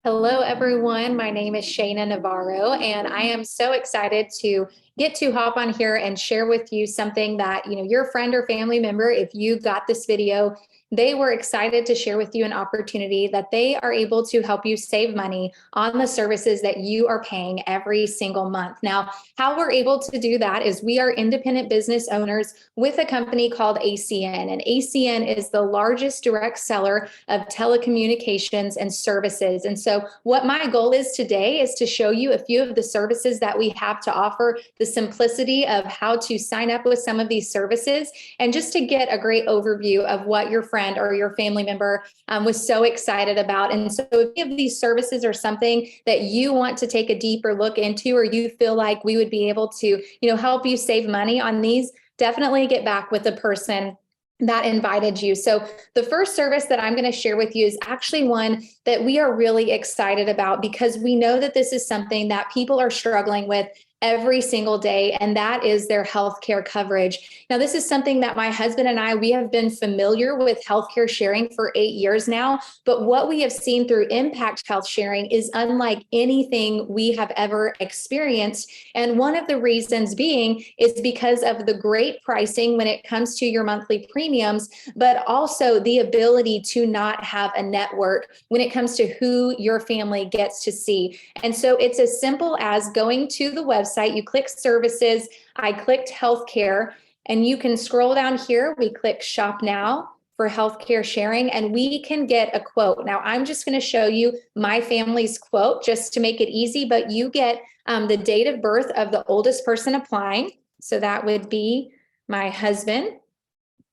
Hello, everyone. My name is Shayna Navarro, and I am so excited to get to hop on here and share with you something that, your friend or family member, if you got this video, they were excited to share with you an opportunity that they are able to help you save money on the services that you are paying every single month. Now, how we're able to do that is we are independent business owners with a company called ACN, and ACN is the largest direct seller of telecommunications and services. And so what my goal is today is to show you a few of the services that we have to offer, the simplicity of how to sign up with some of these services, and just to get a great overview of what your friend or your family member was so excited about. And so if any of these services are something that you want to take a deeper look into, or you feel like we would be able to, help you save money on these, definitely get back with the person that invited you. So the first service that I'm going to share with you is actually one that we are really excited about, because we know that this is something that people are struggling with every single day, and that is their healthcare coverage. Now, this is something that my husband and we have been familiar with healthcare sharing for 8 years now, but what we have seen through Impact Health Sharing is unlike anything we have ever experienced. And one of the reasons being is because of the great pricing when it comes to your monthly premiums, but also the ability to not have a network when it comes to who your family gets to see. And so it's as simple as going to the website. You click services, I clicked healthcare, and you can scroll down here. We click shop now for healthcare sharing, and we can get a quote. Now, I'm just going to show you my family's quote just to make it easy, but you get the date of birth of the oldest person applying. So that would be my husband.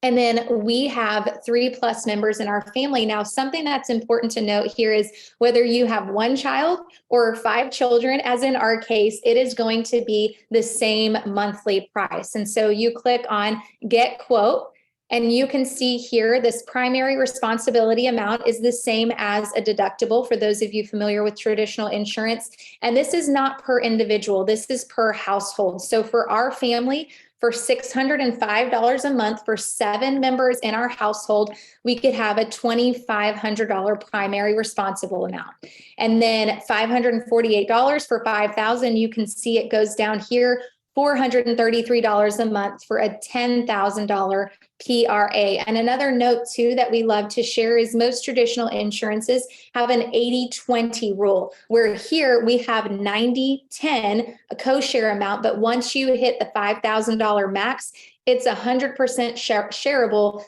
And then we have 3+ members in our family. Now, something that's important to note here is whether you have one child or 5 children, as in our case, it is going to be the same monthly price. And so you click on Get Quote, and you can see here this primary responsibility amount is the same as a deductible for those of you familiar with traditional insurance. And this is not per individual, this is per household. So for our family, for $605 a month for 7 members in our household, we could have a $2,500 primary responsible amount. And then $548 for 5,000, you can see it goes down here, $433 a month for a $10,000 PRA. And another note too that we love to share is most traditional insurances have an 80-20 rule, where here we have 90-10, a co-share amount, but once you hit the $5,000 max, it's 100% shareable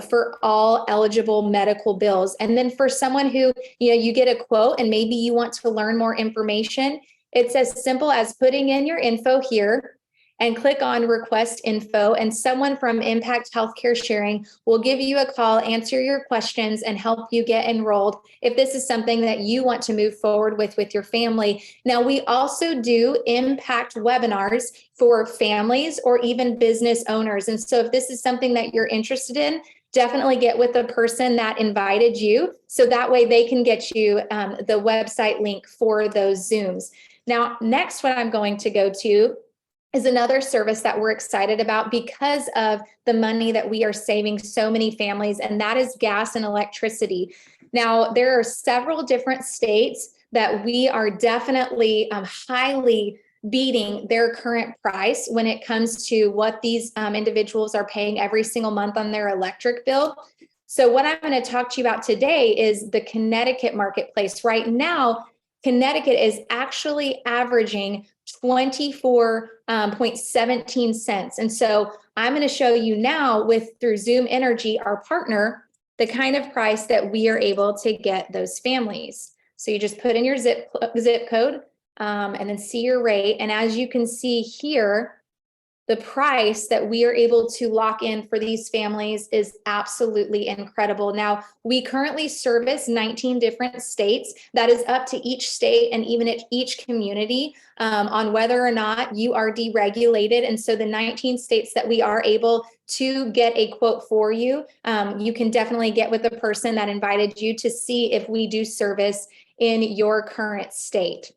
for all eligible medical bills. And then for someone who, you get a quote and maybe you want to learn more information, it's as simple as putting in your info here and click on Request Info, and someone from Impact Healthcare Sharing will give you a call, answer your questions, and help you get enrolled if this is something that you want to move forward with your family. Now, we also do Impact webinars for families or even business owners. And so if this is something that you're interested in, definitely get with the person that invited you, so that way they can get you the website link for those Zooms. Now, next, what I'm going to go to is another service that we're excited about because of the money that we are saving so many families, and that is gas and electricity. Now, there are several different states that we are definitely highly beating their current price when it comes to what these individuals are paying every single month on their electric bill. So what I'm going to talk to you about today is the Connecticut marketplace. Right now, Connecticut is actually averaging 24.17 cents. And so I'm going to show you now through Zoom Energy, our partner, the kind of price that we are able to get those families. So you just put in your zip code and then see your rate. And as you can see here, the price that we are able to lock in for these families is absolutely incredible. Now, we currently service 19 different states. That is up to each state and even at each community on whether or not you are deregulated. And so the 19 states that we are able to get a quote for you, you can definitely get with the person that invited you to see if we do service in your current state.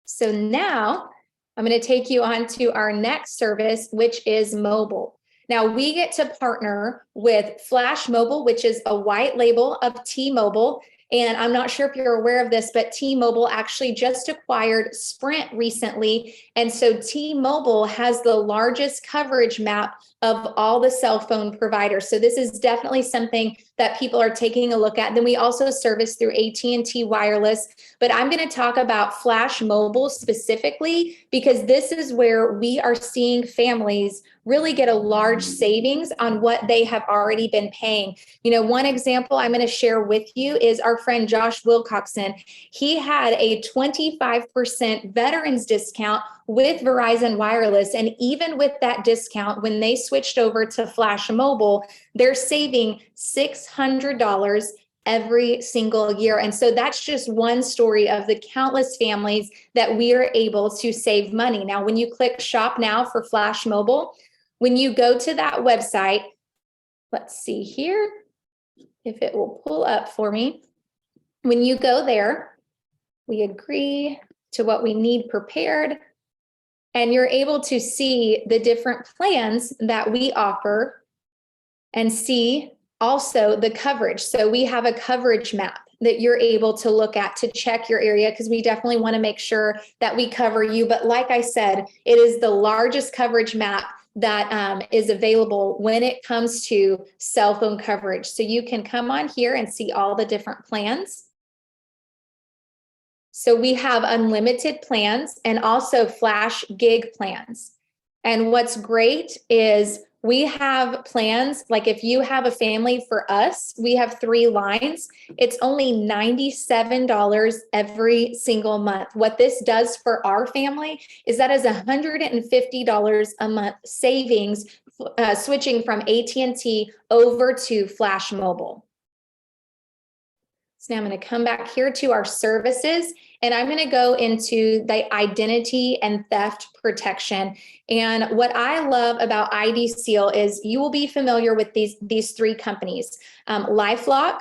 So now, I'm going to take you on to our next service, which is mobile. Now, we get to partner with Flash Mobile, which is a white label of T-Mobile, And I'm not sure if you're aware of this, but T-Mobile actually just acquired Sprint recently. And so T-Mobile has the largest coverage map of all the cell phone providers. So this is definitely something that people are taking a look at. Then we also service through AT&T Wireless, but I'm going to talk about Flash Mobile specifically because this is where we are seeing families really get a large savings on what they have already been paying. One example I'm going to share with you is our friend Josh Wilcoxon. He had a 25% veterans discount with Verizon Wireless. And even with that discount, when they switched over to Flash Mobile, they're saving $600 every single year. And so that's just one story of the countless families that we are able to save money. Now, when you click Shop Now for Flash Mobile, when you go to that website, let's see here if it will pull up for me. When you go there, we agree to what we need prepared, and you're able to see the different plans that we offer and see also the coverage. So we have a coverage map that you're able to look at to check your area, because we definitely want to make sure that we cover you. But like I said, it is the largest coverage map that is available when it comes to cell phone coverage. So you can come on here and see all the different plans. So we have unlimited plans and also flash gig plans. And what's great is we have plans, like if you have a family, for us, we have 3 lines. It's only $97 every single month. What this does for our family is that is $150 a month savings, switching from AT&T over to Flash Mobile. So now I'm going to come back here to our services, and I'm going to go into the identity and theft protection. And what I love about ID Seal is you will be familiar with these 3 companies, LifeLock,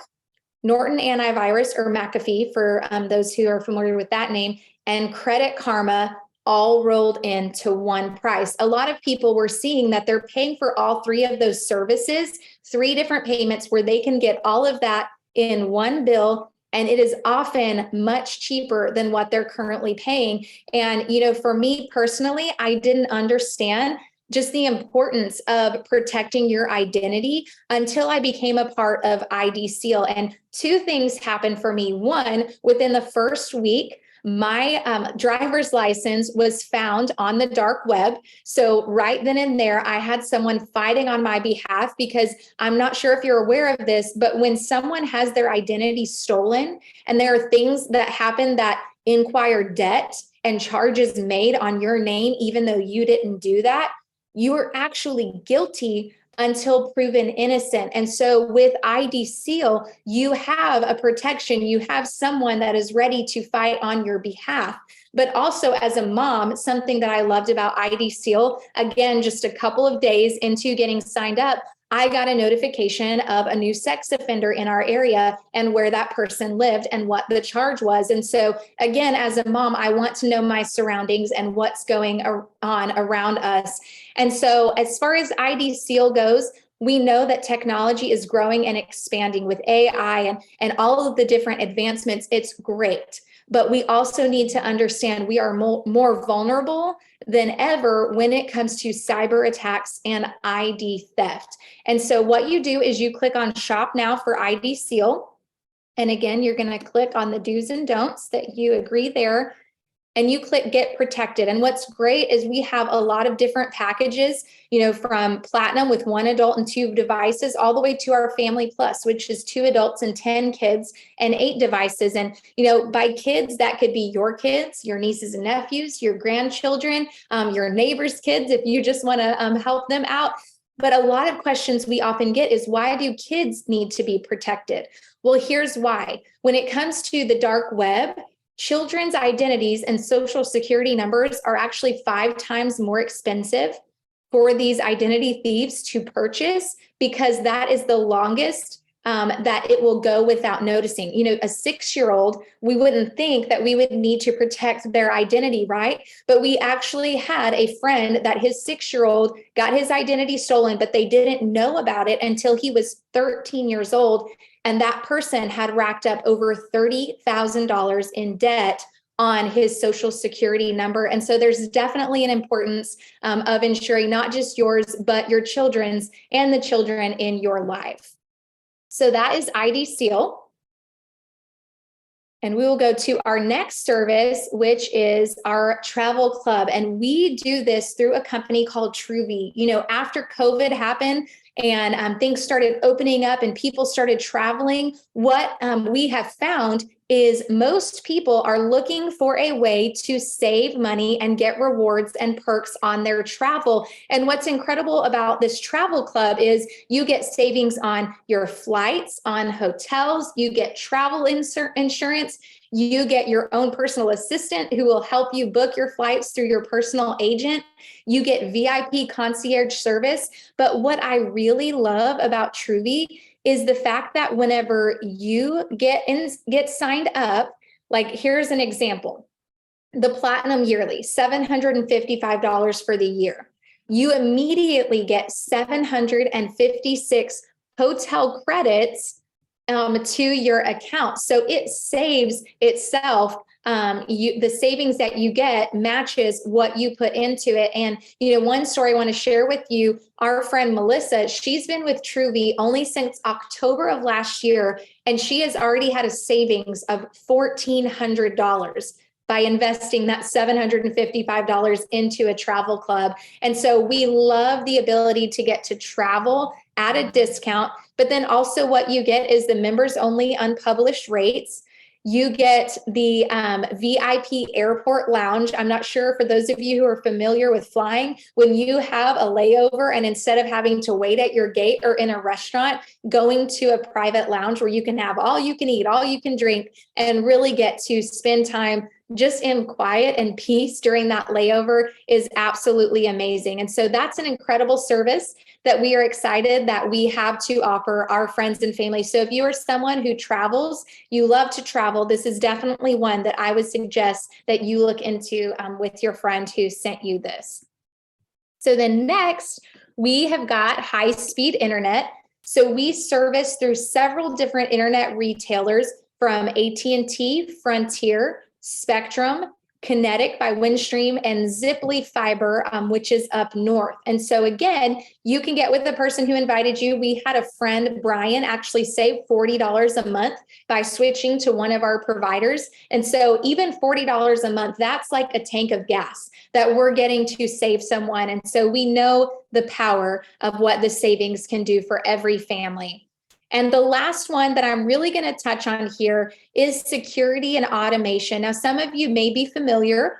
Norton Antivirus, or McAfee for those who are familiar with that name, and Credit Karma, all rolled into one price. A lot of people were seeing that they're paying for all 3 of those services, 3 different payments where they can get all of that in one bill, and it is often much cheaper than what they're currently paying. And, for me personally, I didn't understand just the importance of protecting your identity until I became a part of ID Seal. And 2 things happened for me. One, within the first week, my driver's license was found on the dark web. So right then and there, I had someone fighting on my behalf, because I'm not sure if you're aware of this, but when someone has their identity stolen and there are things that happen that inquire debt and charges made on your name, even though you didn't do that, you are actually guilty until proven innocent. And so with ID Seal, you have a protection. You have someone that is ready to fight on your behalf. But also as a mom, something that I loved about ID Seal, again, just a couple of days into getting signed up, I got a notification of a new sex offender in our area and where that person lived and what the charge was. And so again, as a mom, I want to know my surroundings and what's going on around us. And so as far as ID Seal goes, we know that technology is growing and expanding with AI and all of the different advancements. It's great. But we also need to understand we are more vulnerable than ever when it comes to cyber attacks and ID theft. And so what you do is you click on Shop Now for ID Seal. And again, you're going to click on the do's and don'ts that you agree there. And you click Get Protected. And what's great is we have a lot of different packages, from Platinum with 1 adult and 2 devices, all the way to our Family Plus, which is 2 adults and 10 kids and 8 devices. And, by kids, that could be your kids, your nieces and nephews, your grandchildren, your neighbors' kids, if you just want to help them out. But a lot of questions we often get is, why do kids need to be protected? Well, here's why. When it comes to the dark web, children's identities and social security numbers are actually 5 times more expensive for these identity thieves to purchase, because that is the longest that it will go without noticing. A 6-year-old, we wouldn't think that we would need to protect their identity, right? But we actually had a friend that his 6-year-old got his identity stolen, but they didn't know about it until he was 13 years old. And that person had racked up over $30,000 in debt on his Social Security number. And so there's definitely an importance of ensuring not just yours, but your children's and the children in your life. So that is ID Seal. And we will go to our next service, which is our travel club. And we do this through a company called Truvi. You know, after COVID happened and things started opening up and people started traveling, what we have found is most people are looking for a way to save money and get rewards and perks on their travel. And what's incredible about this travel club is you get savings on your flights, on hotels, you get travel insurance, you get your own personal assistant who will help you book your flights through your personal agent. You get VIP concierge service. But what I really love about Truvi is the fact that whenever you get signed up, like here's an example, the Platinum Yearly, $755 for the year. You immediately get 756 hotel credits to your account. So it saves itself. The savings that you get matches what you put into it. And, you know, one story I want to share with you, our friend Melissa, she's been with Truvi only since October of last year, and she has already had a savings of $1,400 by investing that $755 into a travel club. And so we love the ability to get to travel at a discount, but then also what you get is the members only unpublished rates. You get the VIP airport lounge. I'm not sure for those of you who are familiar with flying, when you have a layover and instead of having to wait at your gate or in a restaurant, going to a private lounge where you can have all you can eat, all you can drink, and really get to spend time just in quiet and peace during that layover is absolutely amazing. And so that's an incredible service that we are excited that we have to offer our friends and family. So if you are someone who travels, you love to travel, this is definitely one that I would suggest that you look into with your friend who sent you this. So then next, we have got high-speed internet. So we service through several different internet retailers from AT&T, Frontier, Spectrum, Kinetic by Windstream, and Ziply Fiber, which is up north. And so again, you can get with the person who invited you. We had a friend, Brian, actually save $40 a month by switching to one of our providers. And so even $40 a month, that's like a tank of gas that we're getting to save someone. And so we know the power of what the savings can do for every family. And the last one that I'm really going to touch on here is security and automation. Now, some of you may be familiar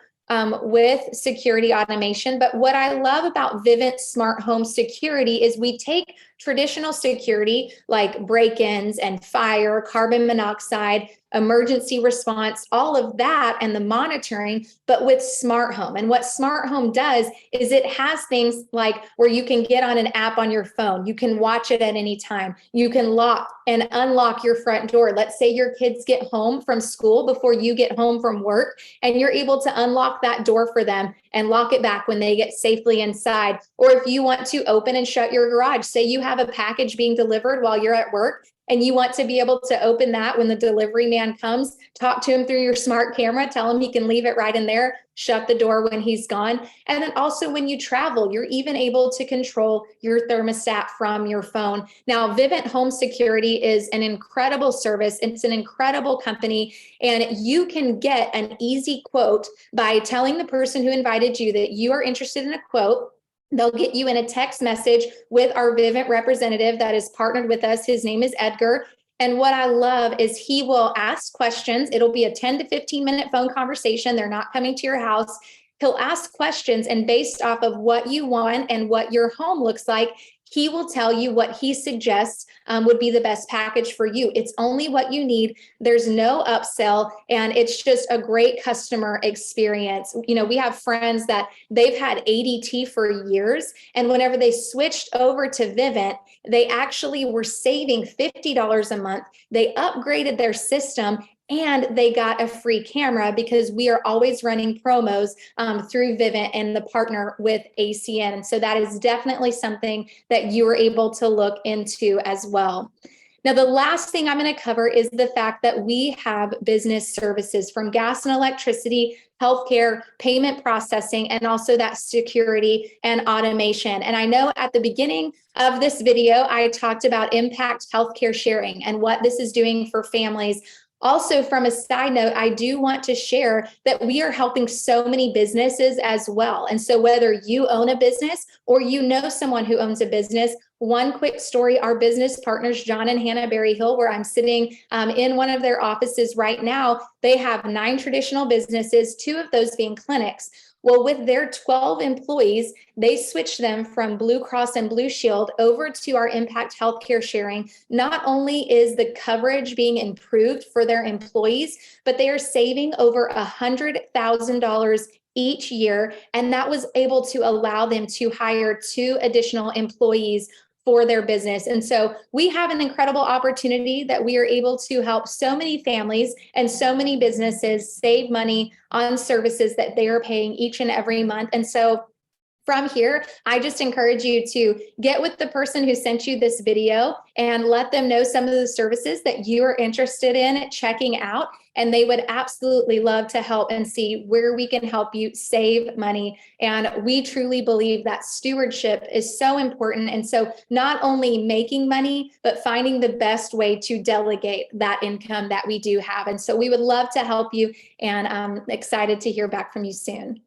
with security automation, but what I love about Vivint Smart Home Security is we take traditional security like break-ins and fire, carbon monoxide, emergency response, all of that and the monitoring, but with smart home. And what smart home does is it has things like where you can get on an app on your phone. You can watch it at any time. You can lock and unlock your front door. Let's say your kids get home from school before you get home from work, and you're able to unlock that door for them and lock it back when they get safely inside. Or if you want to open and shut your garage, say you have a package being delivered while you're at work, and you want to be able to open that when the delivery man comes, talk to him through your smart camera, tell him he can leave it right in there, shut the door when he's gone. And then also when you travel, you're even able to control your thermostat from your phone. Now, Vivint Home Security is an incredible service. It's an incredible company, and you can get an easy quote by telling the person who invited you that you are interested in a quote. They'll get you in a text message with our Vivint representative that is partnered with us. His name is Edgar. And what I love is he will ask questions. It'll be a 10 to 15 minute phone conversation. They're not coming to your house. He'll ask questions, and based off of what you want and what your home looks like, he will tell you what he suggests would be the best package for you. It's only what you need. There's no upsell, and it's just a great customer experience. You know, we have friends that they've had ADT for years, and whenever they switched over to Vivint, they actually were saving $50 a month. They upgraded their system, and they got a free camera because we are always running promos through Vivint and the partner with ACN. So that is definitely something that you are able to look into as well. Now, the last thing I'm going to cover is the fact that we have business services from gas and electricity, healthcare, payment processing, and also that security and automation. And I know at the beginning of this video, I talked about impact healthcare sharing and what this is doing for families. Also, from a side note, I do want to share that we are helping so many businesses as well. And so whether you own a business or you know someone who owns a business, one quick story, our business partners, John and Hannah Berry Hill, where I'm sitting in one of their offices right now, they have 9 traditional businesses, 2 of those being clinics. Well, with their 12 employees, they switched them from Blue Cross and Blue Shield over to our Impact Healthcare Sharing. Not only is the coverage being improved for their employees, but they are saving over $100,000 each year. And that was able to allow them to hire 2 additional employees for their business. And so we have an incredible opportunity that we are able to help so many families and so many businesses save money on services that they are paying each and every month. And so from here, I just encourage you to get with the person who sent you this video and let them know some of the services that you are interested in checking out. And they would absolutely love to help and see where we can help you save money. And we truly believe that stewardship is so important. And so not only making money, but finding the best way to delegate that income that we do have. And so we would love to help you, and I'm excited to hear back from you soon.